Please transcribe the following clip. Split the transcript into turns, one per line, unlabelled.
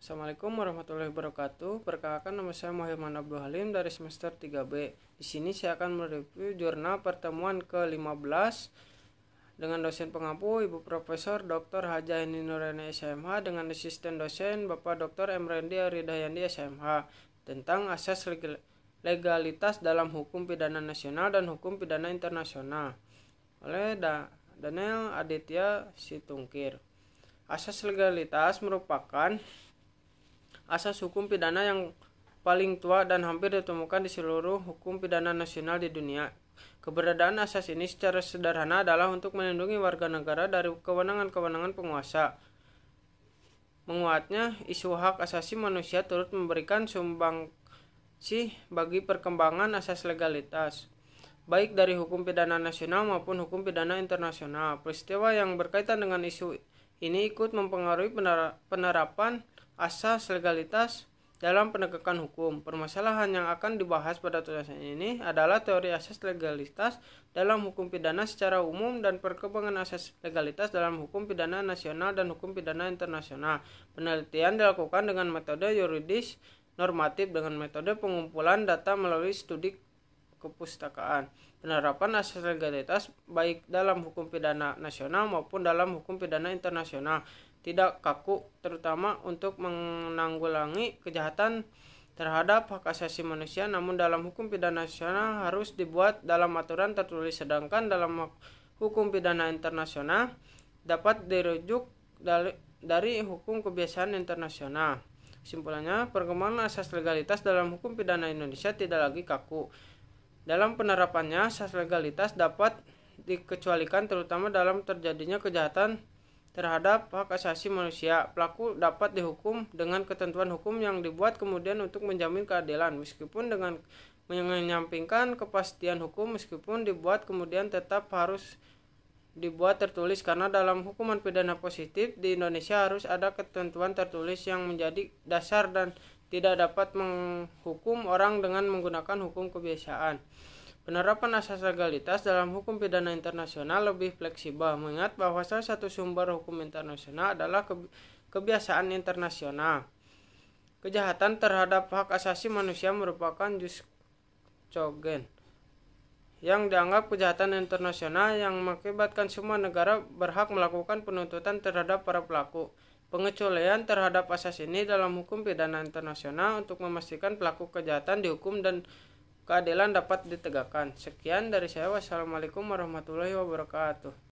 Assalamualaikum warahmatullahi wabarakatuh. Perkenalkan, nama saya Muhammad Abdul Halim dari semester 3B. Di sini saya akan mereview jurnal pertemuan ke-15 dengan dosen pengampu Ibu Profesor Dr. Haja Eni Nurani SMH dengan asisten dosen Bapak Dr. Emrendi Aridayandi SMH tentang asas legalitas dalam hukum pidana nasional dan hukum pidana internasional oleh Daniel Aditya Situngkir. Asas legalitas merupakan asas hukum pidana yang paling tua dan hampir ditemukan di seluruh hukum pidana nasional di dunia. Keberadaan asas ini secara sederhana adalah untuk melindungi warga negara dari kewenangan-kewenangan penguasa. Menguatnya, isu hak asasi manusia turut memberikan sumbangsi bagi perkembangan asas legalitas, baik dari hukum pidana nasional maupun hukum pidana internasional. Peristiwa yang berkaitan dengan isu ini ikut mempengaruhi penerapan asas legalitas dalam penegakan hukum. Permasalahan yang akan dibahas pada tulisan ini adalah teori asas legalitas dalam hukum pidana secara umum dan perkembangan asas legalitas dalam hukum pidana nasional dan hukum pidana internasional. Penelitian dilakukan dengan metode yuridis normatif dengan metode pengumpulan data melalui studi kepustakaan. Penerapan asas legalitas baik dalam hukum pidana nasional maupun dalam hukum pidana internasional tidak kaku, terutama untuk menanggulangi kejahatan terhadap hak asasi manusia, namun dalam hukum pidana nasional harus dibuat dalam aturan tertulis, sedangkan dalam hukum pidana internasional dapat dirujuk dari hukum kebiasaan internasional. Kesimpulannya, perkembangan asas legalitas dalam hukum pidana Indonesia tidak lagi kaku. Dalam penerapannya, asas legalitas dapat dikecualikan terutama dalam terjadinya kejahatan terhadap hak asasi manusia. Pelaku dapat dihukum dengan ketentuan hukum yang dibuat kemudian untuk menjamin keadilan, meskipun dengan menyampingkan kepastian hukum, meskipun dibuat kemudian tetap harus dibuat tertulis, karena dalam hukuman pidana positif di Indonesia harus ada ketentuan tertulis yang menjadi dasar dan tidak dapat menghukum orang dengan menggunakan hukum kebiasaan. Penerapan asas legalitas dalam hukum pidana internasional lebih fleksibel, mengingat bahwa salah satu sumber hukum internasional adalah kebiasaan internasional. Kejahatan terhadap hak asasi manusia merupakan jus cogens yang dianggap kejahatan internasional yang mengakibatkan semua negara berhak melakukan penuntutan terhadap para pelaku. Pengecualian terhadap asas ini dalam hukum pidana internasional untuk memastikan pelaku kejahatan dihukum dan keadilan dapat ditegakkan. Sekian dari saya. Wassalamualaikum warahmatullahi wabarakatuh.